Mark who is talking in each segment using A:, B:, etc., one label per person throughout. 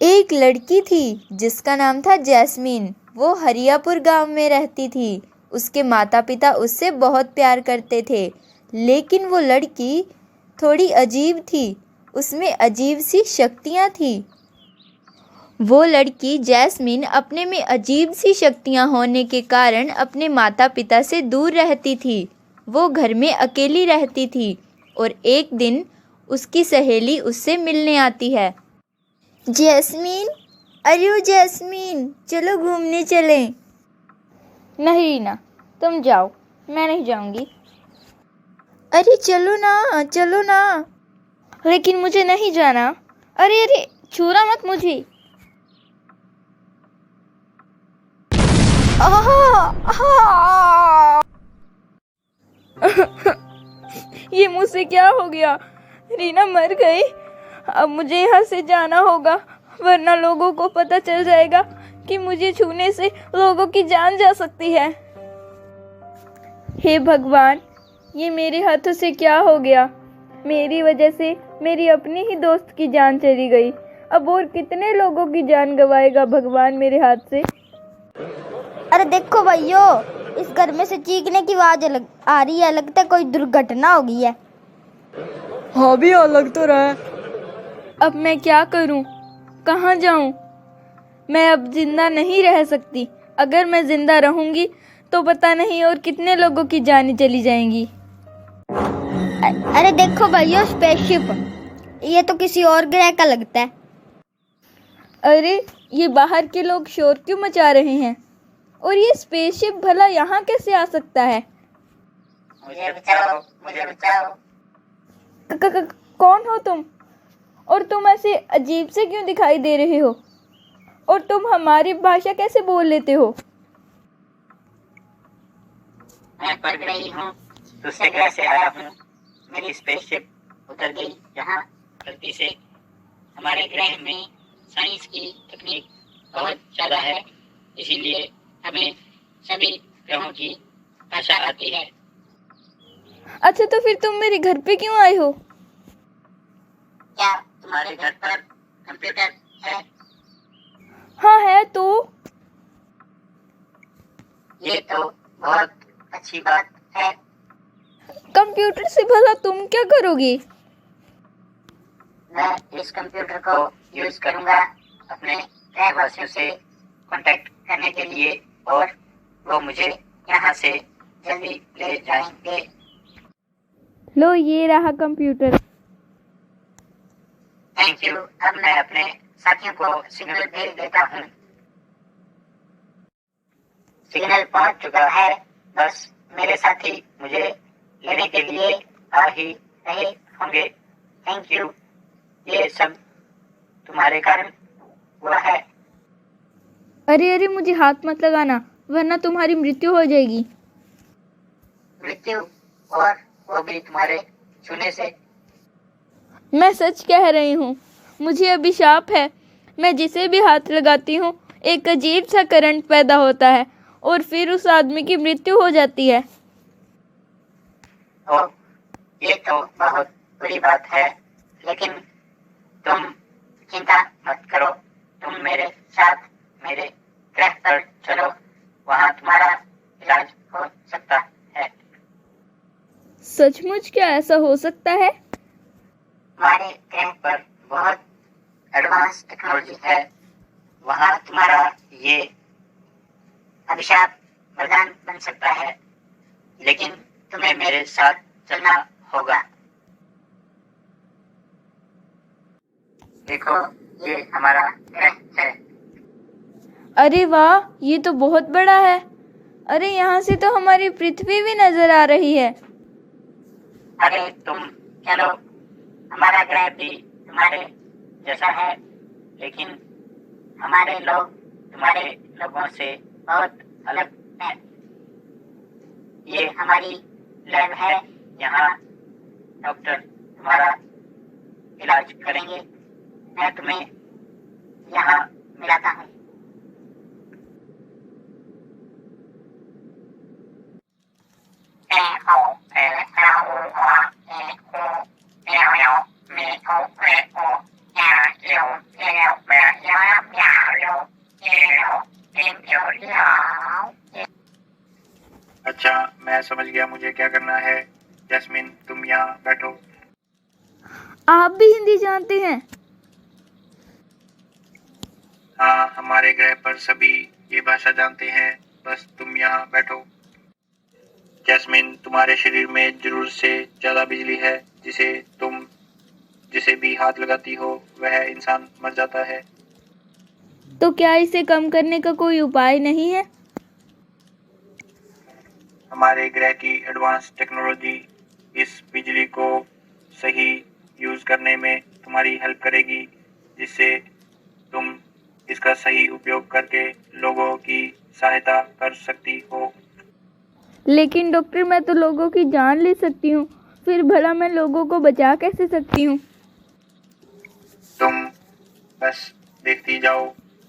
A: एक लड़की थी जिसका नाम था जैस्मीन। वो हरियापुर गांव में रहती थी। उसके माता पिता उससे बहुत प्यार करते थे, लेकिन वो लड़की थोड़ी अजीब थी। उसमें अजीब सी शक्तियाँ थी। वो लड़की जैस्मीन अपने में अजीब सी शक्तियाँ होने के कारण अपने माता पिता से दूर रहती थी। वो घर में अकेली रहती थी और एक दिन उसकी सहेली उससे मिलने आती है। जैस्मीन, अरे ओ जैस्मीन, चलो घूमने चलें।
B: नहीं रीना, तुम जाओ, मैं नहीं जाऊंगी।
A: अरे चलो ना, चलो ना।
B: लेकिन मुझे नहीं जाना। अरे अरे, छूना मत मुझे। ये मुझसे क्या हो गया? रीना मर गई। अब मुझे यहाँ से जाना होगा, वरना लोगों को पता चल जाएगा कि मुझे छूने से लोगों की जान जा सकती है। हे भगवान, ये मेरे हाथों से क्या हो गया? मेरी वजह से मेरी अपनी ही दोस्त की जान चली गई। अब और कितने लोगों की जान गंवाएगा भगवान मेरे हाथ से।
C: अरे देखो भाइयों, इस घर में से चीखने की आवाज आ रही है। लगता है कोई दुर्घटना हो गई है।
B: हाँ भी अलग तो रहा है। अब मैं क्या करूं? कहाँ जाऊं? मैं अब जिंदा नहीं रह सकती। अगर मैं जिंदा रहूंगी तो पता नहीं और कितने लोगों की जानें चली जाएंगी।
C: अरे देखो भाइयों, स्पेसशिप। ये तो किसी और ग्रह का लगता है।
B: अरे, ये बाहर के लोग शोर क्यों मचा रहे हैं? और ये स्पेसशिप भला यहाँ कैसे आ सकता है?
D: मुझे बचाओ, मुझे बचाओ।
B: कौन हो तुम? और तुम ऐसे अजीब से क्यों दिखाई दे रहे हो? और तुम हमारी भाषा कैसे बोल लेते हो?
D: मैं पड़ गई हूँ, दूसरे ग्रह से आया हूँ। मेरी स्पेसशिप उतर गई यहाँ गलती से। हमारे ग्रह में साइंस की तकनीक बहुत ज़्यादा है, इसीलिए हमें सभी ग्रहों की भाषा आती है।
B: अच्छा, तो फिर तुम मेरे घर पे क्यों आए हो?
D: क्या तुम्हारे घर पर कंप्यूटर है?
B: हाँ है तो।
D: ये तो बहुत अच्छी बात है।
B: कंप्यूटर से भला तुम क्या करोगे?
D: मैं इस कंप्यूटर को यूज करूंगा अपने ग्रहवासियों से कांटेक्ट करने के लिए, और वो मुझे यहाँ से जल्दी ले जाएंगे।
B: लो, ये रहा कंप्यूटर।
D: Thank you. अब मैं अपने साथियों को सिग्नल भेज देता हूँ। सिग्नल पहुँच चुका है, बस मेरे साथी मुझे लेने के लिए आ ही रहे होंगे। थैंक यू, ये सब तुम्हारे कारण हुआ है।
B: अरे अरे, मुझे हाथ मत लगाना, वरना तुम्हारी मृत्यु हो जाएगी।
D: मृत्यु? और वो भी तुम्हारे छूने से?
B: मैं सच कह रही हूँ, मुझे अभिशाप है। मैं जिसे भी हाथ लगाती हूँ, एक अजीब सा करंट पैदा होता है और फिर उस आदमी की मृत्यु हो जाती है।
D: ओ, ये तो बहुत बुरी बात है, लेकिन तुम चिंता मत करो। तुम मेरे साथ मेरे ग्रह पर चलो, वहाँ तुम्हारा इलाज हो सकता है।
B: सचमुच क्या ऐसा हो सकता है?
D: हमारे ग्रह पर बहुत एडवांस टेक्नोलॉजी है। वहाँ तुम्हारा ये अभिशाप वरदान बन सकता है, लेकिन तुम्हें मेरे साथ चलना होगा। देखो, ये हमारा ग्रह है।
B: अरे वाह, ये तो बहुत बड़ा है। अरे, यहाँ से तो हमारी पृथ्वी भी नजर आ रही है।
D: अरे तुम चलो, हमारा ग्रह भी तुम्हारे जैसा है, लेकिन हमारे लोग तुम्हारे लोगों से बहुत अलग हैं। ये हमारी लैब है, यहाँ डॉक्टर तुम्हारा इलाज करेंगे। मैं तुम्हें यहाँ मिलाता हूँ।
E: अच्छा, मैं समझ गया मुझे क्या करना है। जैस्मिन, तुम यहाँ बैठो।
B: आप भी हिंदी जानते हैं?
E: हाँ, हमारे ग्रह पर सभी ये भाषा जानते हैं। बस तुम यहाँ बैठो। जैस्मिन, तुम्हारे शरीर में जरूरत से ज्यादा बिजली है, जिसे भी हाथ लगाती हो वह इंसान मर जाता है।
B: तो क्या इसे कम करने का कोई उपाय नहीं है?
E: हमारे ग्रह की एडवांस टेक्नोलॉजी इस बिजली को सही यूज करने में तुम्हारी हेल्प करेगी, जिससे तुम इसका सही उपयोग करके लोगों की सहायता कर सकती हो।
B: लेकिन डॉक्टर, मैं तो लोगों की जान ले सकती हूँ, फिर भला मैं लोगों को बचा कैसे सकती हूँ?
E: तुम बस देखती जाओ।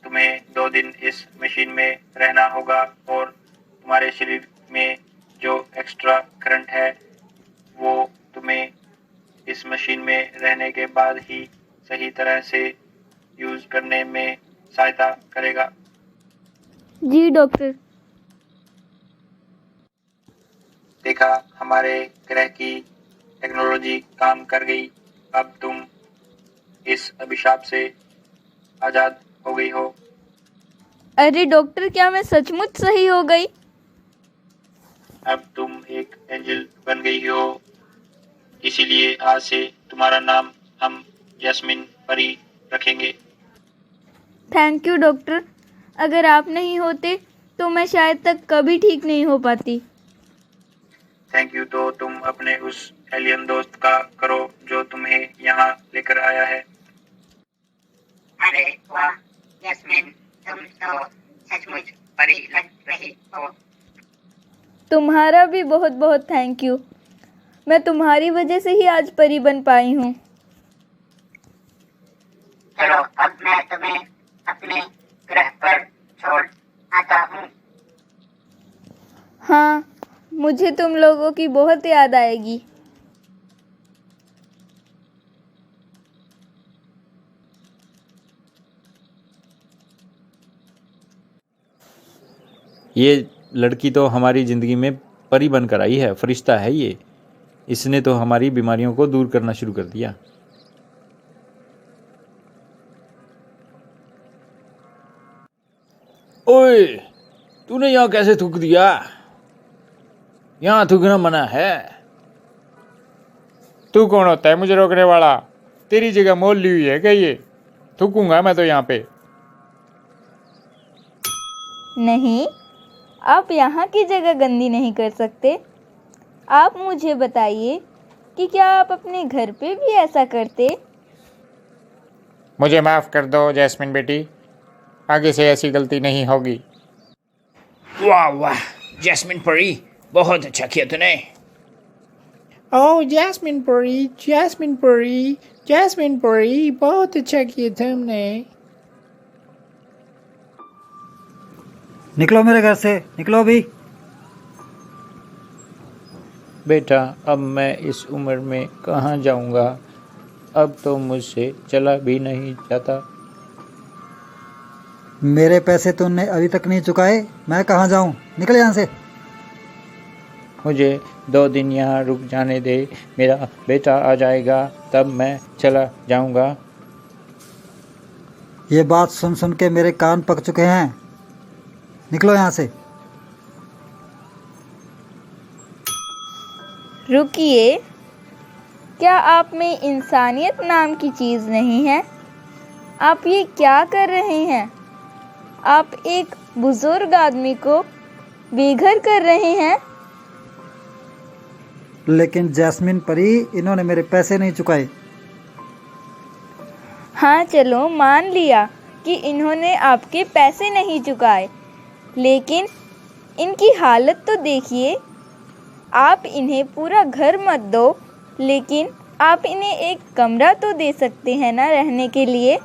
E: तुम्हें 2 दिन इस मशीन में रहना होगा और तुम्हारे शरीर में जो एक्स्ट्रा करंट है वो तुम्हें इस मशीन में रहने के बाद ही सही तरह से यूज करने में सहायता करेगा।
B: जी डॉक्टर।
E: देखा, हमारे ग्रह की टेक्नोलॉजी काम कर गई। अब तुम इस अभिशाप से आजाद हो गई हो।
B: अरे डॉक्टर, क्या मैं सचमुच सही हो गई?
E: अब तुम एक एंजल बन गई हो, इसीलिए आज से तुम्हारा नाम हम जैस्मिन परी रखेंगे।
B: थैंक यू डॉक्टर, अगर आप नहीं होते तो मैं शायद तक कभी ठीक नहीं हो पाती।
E: थैंक यू तो तुम अपने उस एलियन दोस्त का करो जो तुम्हें यहाँ लेकर आया है।
D: अरे वाह जैस्मिन, तुम तो सचमुच परी लग रही हो।
B: तुम्हारा भी बहुत बहुत थैंक यू। मैं तुम्हारी वजह से ही आज परी बन पाई हूँ।
D: चलो, अब मैं तुम्हें अपने ग्रह पर छोड़ आता हूँ।
B: हाँ, मुझे तुम लोगों की बहुत याद आएगी।
F: ये लड़की तो हमारी ज़िंदगी में परी बनकर आई है, फरिश्ता है ये। इसने तो हमारी बीमारियों को दूर करना शुरू कर दिया। ओए, तूने यहाँ कैसे थूक दिया? यहाँ थूकना मना है।
G: तू कौन होता है मुझे रोकने वाला? तेरी जगह मोल ली हुई है क्या ये? थूकूंगा मैं तो यहाँ पे।
B: नहीं, आप यहाँ की जगह गंदी नहीं कर सकते। आप मुझे बताइए कि क्या आप अपने घर पे भी ऐसा करते?
G: मुझे माफ़ कर दो जैस्मिन बेटी, आगे से ऐसी गलती नहीं होगी।
F: वाह वाह जैस्मिन परी, बहुत अच्छा किया तूने।
G: ओह जैस्मिन परी, जैस्मिन परी, जैस्मिन परी, बहुत अच्छा किया तुमने।
H: निकलो मेरे घर से, निकलो अभी।
F: बेटा, अब मैं इस उम्र में कहाँ जाऊँगा? अब तो मुझसे चला भी नहीं जाता।
H: मेरे पैसे तुमने अभी तक नहीं चुकाए, मैं कहाँ जाऊँ? निकल यहाँ से।
F: मुझे 2 दिन यहाँ रुक जाने दे, मेरा बेटा आ जाएगा तब मैं चला जाऊँगा।
H: ये बात सुन सुन के मेरे कान पक चुके हैं। निकलो यहाँ से।
B: रुकिए, क्या आप में इंसानियत नाम की चीज़ नहीं है? आप ये क्या कर रहे हैं? आप एक बुजुर्ग आदमी को बेघर कर रहे हैं।
H: लेकिन जैस्मिन परी, इन्होंने मेरे पैसे नहीं चुकाए।
B: हाँ चलो, मान लिया कि इन्होंने आपके पैसे नहीं चुकाए, लेकिन इनकी हालत तो देखिए। आप इन्हें पूरा घर मत दो, लेकिन आप इन्हें एक कमरा तो दे सकते हैं ना रहने के लिए।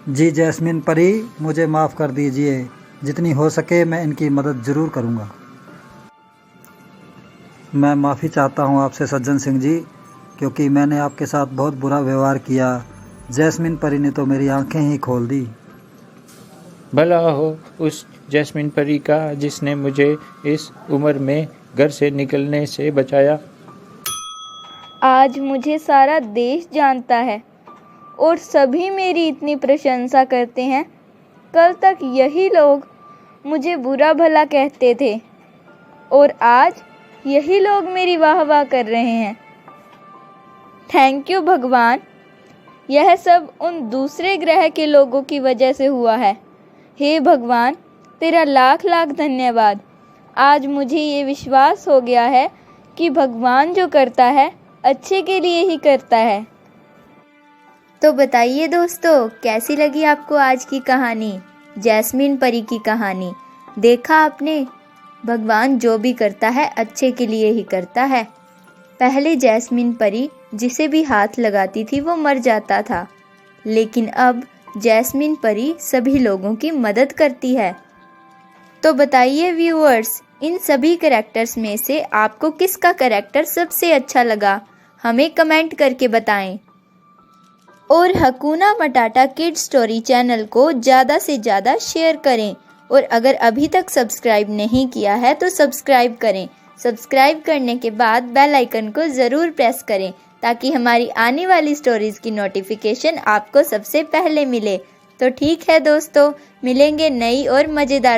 H: जी जैस्मिन परी, मुझे माफ़ कर दीजिए। जितनी हो सके मैं इनकी मदद ज़रूर करूँगा। मैं माफ़ी चाहता हूँ आपसे सज्जन सिंह जी, क्योंकि मैंने आपके साथ बहुत बुरा व्यवहार किया। जैस्मिन परी ने तो मेरी आंखें ही खोल दी।
F: भला हो उस जैस्मिन परी का, जिसने मुझे इस उम्र में घर से निकलने से बचाया।
B: आज मुझे सारा देश जानता है और सभी मेरी इतनी प्रशंसा करते हैं। कल तक यही लोग मुझे बुरा भला कहते थे और आज यही लोग मेरी वाह वाह कर रहे हैं। थैंक यू भगवान, यह सब उन दूसरे ग्रह के लोगों की वजह से हुआ है। हे भगवान, तेरा लाख लाख धन्यवाद। आज मुझे ये विश्वास हो गया है कि भगवान जो करता है अच्छे के लिए ही करता है।
A: तो बताइए दोस्तों, कैसी लगी आपको आज की कहानी, जैस्मिन परी की कहानी। देखा आपने, भगवान जो भी करता है अच्छे के लिए ही करता है। पहले जैस्मिन परी जिसे भी हाथ लगाती थी वो मर जाता था, लेकिन अब जैस्मिन परी सभी लोगों की मदद करती है। तो बताइए व्यूअर्स, इन सभी कैरेक्टर्स में से आपको किसका कैरेक्टर सबसे अच्छा लगा, हमें कमेंट करके बताएं। और हकुना मटाटा किड्स स्टोरी चैनल को ज़्यादा से ज़्यादा शेयर करें और अगर अभी तक सब्सक्राइब नहीं किया है तो सब्सक्राइब करें। सब्सक्राइब करने के बाद बेल आइकन को ज़रूर प्रेस करें ताकि हमारी आने वाली स्टोरीज़ की नोटिफिकेशन आपको सबसे पहले मिले। तो ठीक है दोस्तों, मिलेंगे नई और मज़ेदार